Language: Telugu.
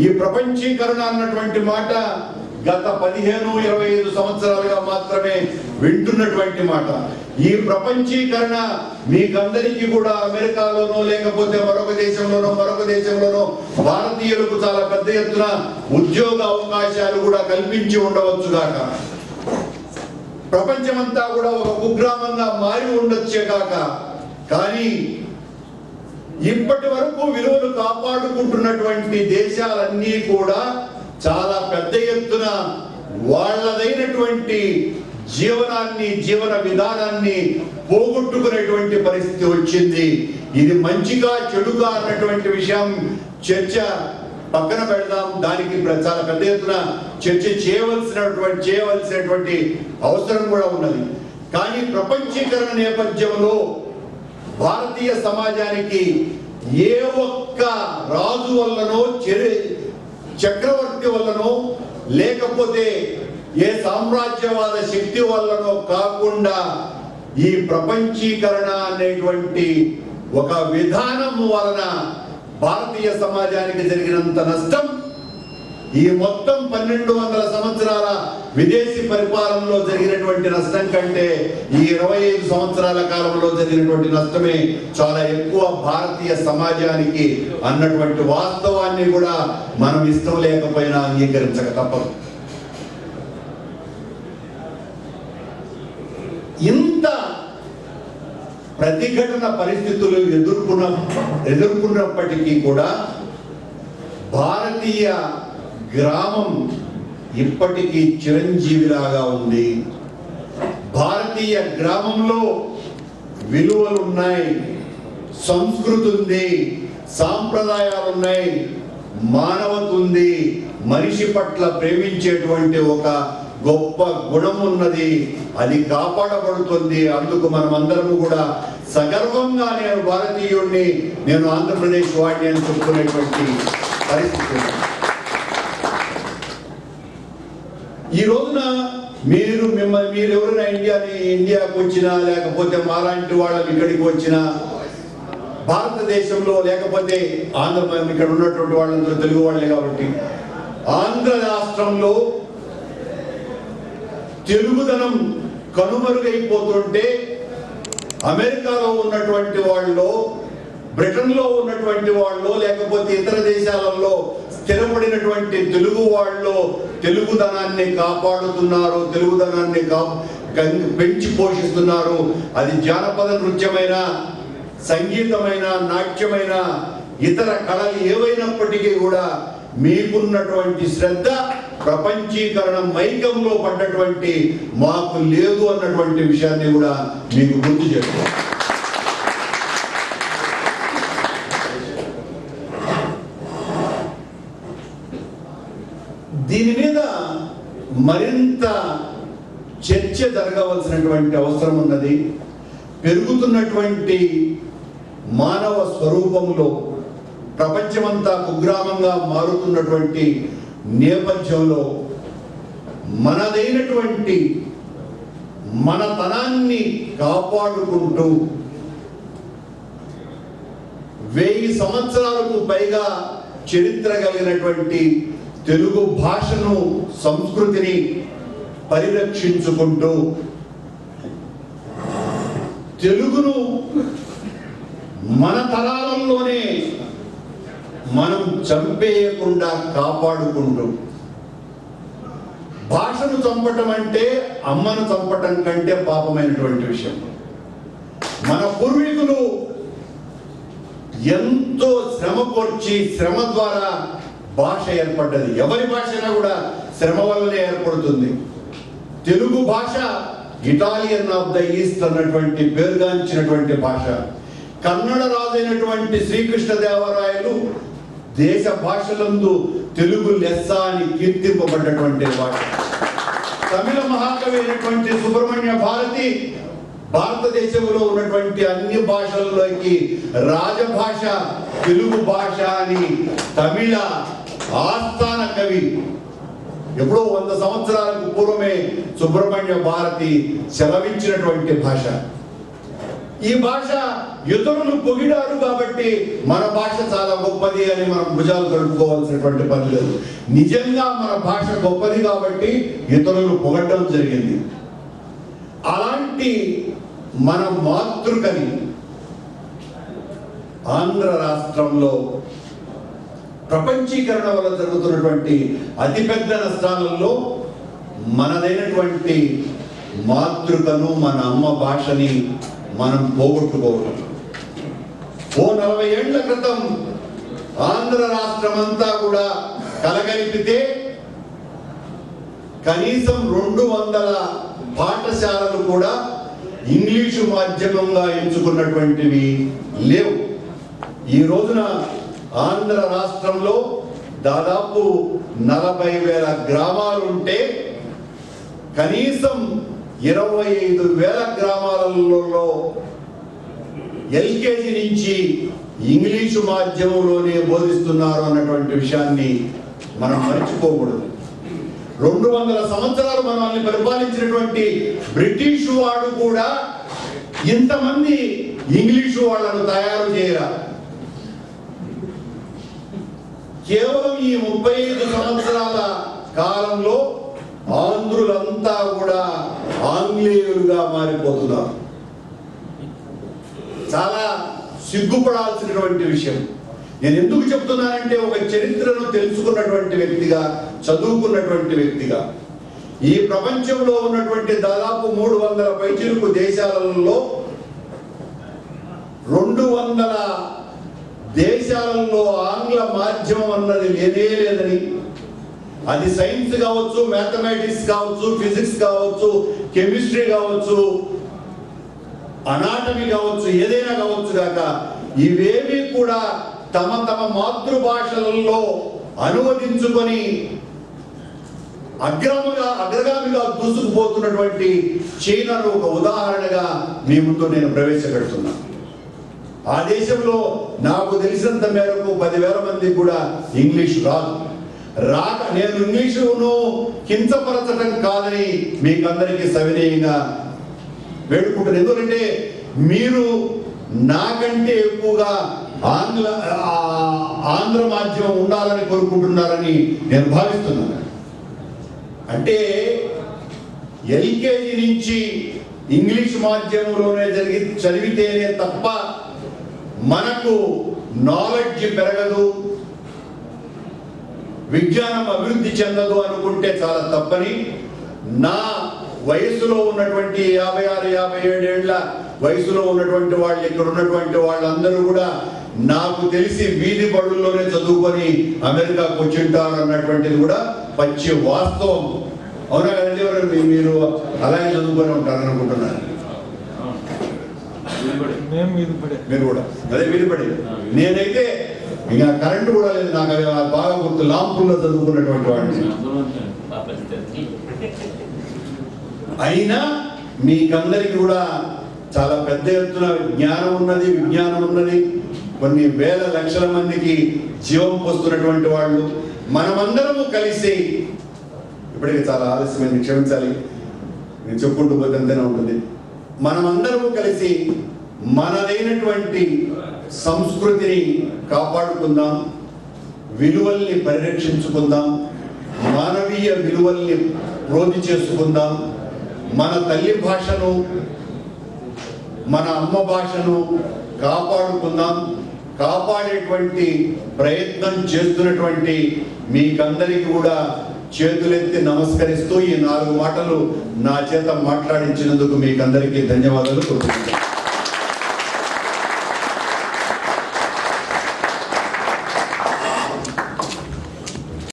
ఈ ప్రపంచీకరణ అన్నటువంటి మాట గత 15-25 సంవత్సరాలుగా మాత్రమే వింటున్నటువంటి మాట. ఈ ప్రపంచీకరణ మీకందరికీ కూడా అమెరికాలోనో లేకపోతే మరొక దేశంలోనో భారతీయులకు చాలా పెద్ద ఎత్తున ఉద్యోగ అవకాశాలు కూడా కల్పించి ఉండవచ్చుగాక. ప్రపంచమంతా కూడా ఒక కుగ్రామంగా మారి ఉండొచ్చేగాక. కానీ ఇప్పటి వరకు విలువలు కాపాడుకుంటున్నటువంటి దేశాలన్నీ కూడా చాలా పెద్ద ఎత్తున వాళ్ళదైనటువంటి జీవన విధానాన్ని పోగొట్టుకునేటువంటి పరిస్థితి వచ్చింది. ఇది మంచిగా చెడుగా అన్నటువంటి విషయం చర్చ పక్కన పెడదాం. దానికి చాలా పెద్ద ఎత్తున చర్చ చేయవలసినటువంటి అవసరం కూడా ఉన్నది. కానీ ప్రపంచీకరణ నేపథ్యంలో భారతీయ సమాజానికి ఏ ఒక్క రాజు వల్లనో చక్రవర్తి వల్లనో లేకపోతే ఏ సామ్రాజ్యవాద శక్తి వల్లనో కాకుండా ఈ ప్రపంచీకరణ అనేటువంటి ఒక విధానం వలన భారతీయ సమాజానికి జరిగినంత నష్టం ఈ మొత్తం 1200 సంవత్సరాల విదేశీ పరిపాలనలో జరిగినటువంటి నష్టం కంటే ఈ 25 సంవత్సరాల కాలంలో జరిగినటువంటి నష్టమే చాలా ఎక్కువ భారతీయ సమాజానికి అన్నటువంటి వాస్తవాన్ని కూడా మనం ఇష్టం లేకపోయినా అంగీకరించక తప్పదు. ఇంత ప్రతిఘటన పరిస్థితులు ఎదుర్కొన్నప్పటికీ కూడా భారతీయ గ్రామం ఇప్పటికీ చిరంజీవిలాగా ఉంది. భారతీయ గ్రామంలో విలువలు ఉన్నాయి, సంస్కృతి ఉంది, సాంప్రదాయాలు ఉన్నాయి, మానవత ఉంది, మనిషి పట్ల ప్రేమించేటువంటి ఒక గొప్ప గుణం ఉన్నది. అది కాపాడబడుతుంది. అందుకు మనమందరము కూడా సగర్వంగా నేను భారతీయుడిని, నేను ఆంధ్రప్రదేశ్ వాడిని అని చెప్పుకునేటువంటి పరిస్థితి. ఈ రోజున మీరు ఎవరైనా ఇండియాకు వచ్చినా లేకపోతే మాలాంటి వాళ్ళకి ఇక్కడికి వచ్చినా భారతదేశంలో లేకపోతే ఇక్కడ ఉన్నటువంటి వాళ్ళందరూ తెలుగు వాళ్ళే కాబట్టి ఆంధ్ర రాష్ట్రంలో తెలుగుదనం కనుమరుగైపోతుంటే అమెరికాలో ఉన్నటువంటి వాళ్ళు, బ్రిటన్లో ఉన్నటువంటి వాళ్ళు, లేకపోతే ఇతర దేశాలలో స్థిరపడినటువంటి తెలుగు వాళ్ళు తెలుగుదనాన్ని కాపాడుతున్నారు, తెలుగుదనాన్ని పెంచి పోషిస్తున్నారు. అది జానపద నృత్యమైన, సంగీతమైన, నాట్యమైన, ఇతర కళలు ఏవైనప్పటికీ కూడా మీకున్నటువంటి శ్రద్ధ ప్రపంచీకరణ మైకంలో పడ్డటువంటి మాకు లేదు అన్నటువంటి విషయాన్ని కూడా మీకు గుర్తు చేస్తాం. దీని మీద మరింత చర్చ జరగవలసినటువంటి అవసరం ఉన్నది. పెరుగుతున్నటువంటి మానవ స్వరూపంలో ప్రపంచమంతా కుగ్రామంగా మారుతున్నటువంటి నేపథ్యంలో మనదైనటువంటి మనతనాన్ని కాపాడుకుంటూ 1000 సంవత్సరాలకు పైగా చరిత్ర కలిగినటువంటి తెలుగు భాషను, సంస్కృతిని పరిరక్షించుకుంటూ తెలుగును మన తరాలలోనే మనం చంపేయకుండా కాపాడుకుంటూ, భాషను చంపటం అంటే అమ్మను చంపటం కంటే పాపమైనటువంటి విషయం. మన పూర్వీకులు ఎంతో శ్రమ కోర్చి, శ్రమ ద్వారా భాష ఏర్పడ్డది. ఎవరి భాష అయినా కూడా శ్రమ వల్లనే ఏర్పడుతుంది. తెలుగు భాష ఇటాలియన్ ఆఫ్ ద ఈస్ట్ అన్నటువంటి పేరుగాంచినటువంటి భాష. కన్నడ రాజైనటువంటి శ్రీకృష్ణదేవరాయలు దేశ భాషలందు తెలుగు లెస్స అని కీర్తింపబడ్డటువంటి భాష. తమిళ మహాకవి అయినటువంటి సుబ్రహ్మణ్య భారతి భారతదేశంలో ఉన్నటువంటి అన్ని భాషల్లోకి రాజభాష తెలుగు భాష అని తమిళ ఆస్థాన కవి ఎప్పుడో 100 సంవత్సరాలకు పూర్వమే సుబ్రహ్మణ్య భారతి సెలవించినటువంటి భాష. ఈ భాష ఇతరులు పొగిడారు కాబట్టి మన భాష చాలా గొప్పది అని మనం భుజాలు కలుపుకోవాల్సినటువంటి పని లేదు. నిజంగా మన భాష గొప్పది కాబట్టి ఇతరులు పొగడడం జరిగింది. అలాంటి మన మాతృకని ఆంధ్ర రాష్ట్రంలో ప్రపంచీకరణ వల్ల జరుగుతున్నటువంటి అతిపెద్ద నష్టాలలో మనదైనటువంటి మాతృకను, మన అమ్మ భాషని మనం పోగొట్టుకోవడం. 40 ఏళ్ల క్రితం ఆంధ్ర రాష్ట్రం అంతా కూడా కలగలిపితే కనీసం 200 పాఠశాలలు కూడా ఇంగ్లీషు మాధ్యమంగా ఎంచుకున్నటువంటివి లేవు. ఈ రోజున ఆంధ్ర రాష్ట్రంలో దాదాపు 40,000 గ్రామాలుంటే కనీసం 25,000 గ్రామాలలో ఎల్కేజీ నుంచి ఇంగ్లీషు మాధ్యమంలోనే బోధిస్తున్నారు అన్నటువంటి విషయాన్ని మనం మర్చిపోకూడదు. 200 సంవత్సరాలు మనల్ని పరిపాలించినటువంటి బ్రిటిషు వాడు కూడా ఇంతమంది ఇంగ్లీషు వాళ్ళను తయారు చేయరా. కేవలం ఈ 35 సంవత్సరాల కాలంలో ఆంధ్రులంతా కూడా ఆంగ్లేయులుగా మారిపోతున్నారు. చాలా సిగ్గుపడాల్సినటువంటి విషయం. నేను ఎందుకు చెప్తున్నానంటే, ఒక చరిత్రను తెలుసుకున్నటువంటి వ్యక్తిగా, చదువుకున్నటువంటి వ్యక్తిగా, ఈ ప్రపంచంలో ఉన్నటువంటి దాదాపు 300 పైచిలుకు దేశాలలో 200 దేశాలలో ఆంగ్ల మాధ్యమం అన్నది లేదే లేదని, అది సైన్స్ కావచ్చు, మ్యాథమెటిక్స్ కావచ్చు, ఫిజిక్స్ కావచ్చు, కెమిస్ట్రీ కావచ్చు, అనాటమీ కావచ్చు, ఏదైనా కావచ్చు కాక ఇవేవి కూడా తమ తమ మాతృభాషలలో అనువదించుకొని అగ్రగామిగా దూసుకుపోతున్నటువంటి చైనాను ఒక ఉదాహరణగా మీ ముందు నేను ప్రవేశపెడుతున్నా. ఆ దేశంలో నాకు తెలిసినంత మేరకు 10,000 మంది కూడా ఇంగ్లీష్ రాక నేను ఇంగ్లీషును కించపరచడం కాదని మీకు అందరికీ సవినయంగా వేడుకుంటాను. ఎందుకంటే మీరు నాకంటే ఎక్కువగా ఆంధ్ర మాధ్యమం ఉండాలని కోరుకుంటున్నారని నేను భావిస్తున్నాను. అంటే ఎల్కేజీ నుంచి ఇంగ్లీష్ మాధ్యమంలోనే చదివితేనే తప్ప మనకు నాలెడ్జ్ పెరగదు, విజ్ఞానం అభివృద్ధి చెందదు అనుకుంటే చాలా తప్పని, నా వయసులో ఉన్నటువంటి 56-57 ఏళ్ల వయసులో ఉన్నటువంటి వాళ్ళు, ఇక్కడ ఉన్నటువంటి వాళ్ళందరూ కూడా నాకు తెలిసి వీధి బడుల్లోనే చదువుకొని అమెరికాకు వచ్చింటారు అన్నటువంటిది కూడా పచ్చి వాస్తవం. అవునా కదండి? మీరు అలాగే చదువుకొని ఉంటారు అనుకుంటున్నారు. మీరు కూడా అదే వీధిపడి. నేనైతే ఇక కరెంటు కూడా లేదు, నాకు అది బాగా గుర్తు. లాంపుల్లో చదువుకున్నటువంటి వాడిని. అయినా మీకందరికీ కూడా చాలా పెద్ద ఎత్తున జ్ఞానం ఉన్నది, విజ్ఞానం ఉన్నది. కొన్ని వేల లక్షల మందికి జీవం పోస్తున్నటువంటి వాళ్ళు. మనమందరము కలిసి, ఇప్పటికీ చాలా ఆలస్యమైంది, క్షమించాలి, నేను చెప్పుకుంటూ పోతే అంతేనే ఉంటుంది. మనమందరము కలిసి మనదైనటువంటి సంస్కృతిని కాపాడుకుందాం, విలువల్ని పరిరక్షించుకుందాం, మానవీయ విలువల్ని ప్రోధి చేసుకుందాం. మన తల్లి భాషను, మన అమ్మ భాషను కాపాడుకుందాం. కాపాడేటువంటి ప్రయత్నం చేస్తున్నటువంటి మీకందరికీ కూడా చేతులెత్తి నమస్కరిస్తూ ఈ 4 మాటలు నా చేత మాట్లాడించినందుకు మీకందరికీ ధన్యవాదాలు కోరుకుంటున్నాను.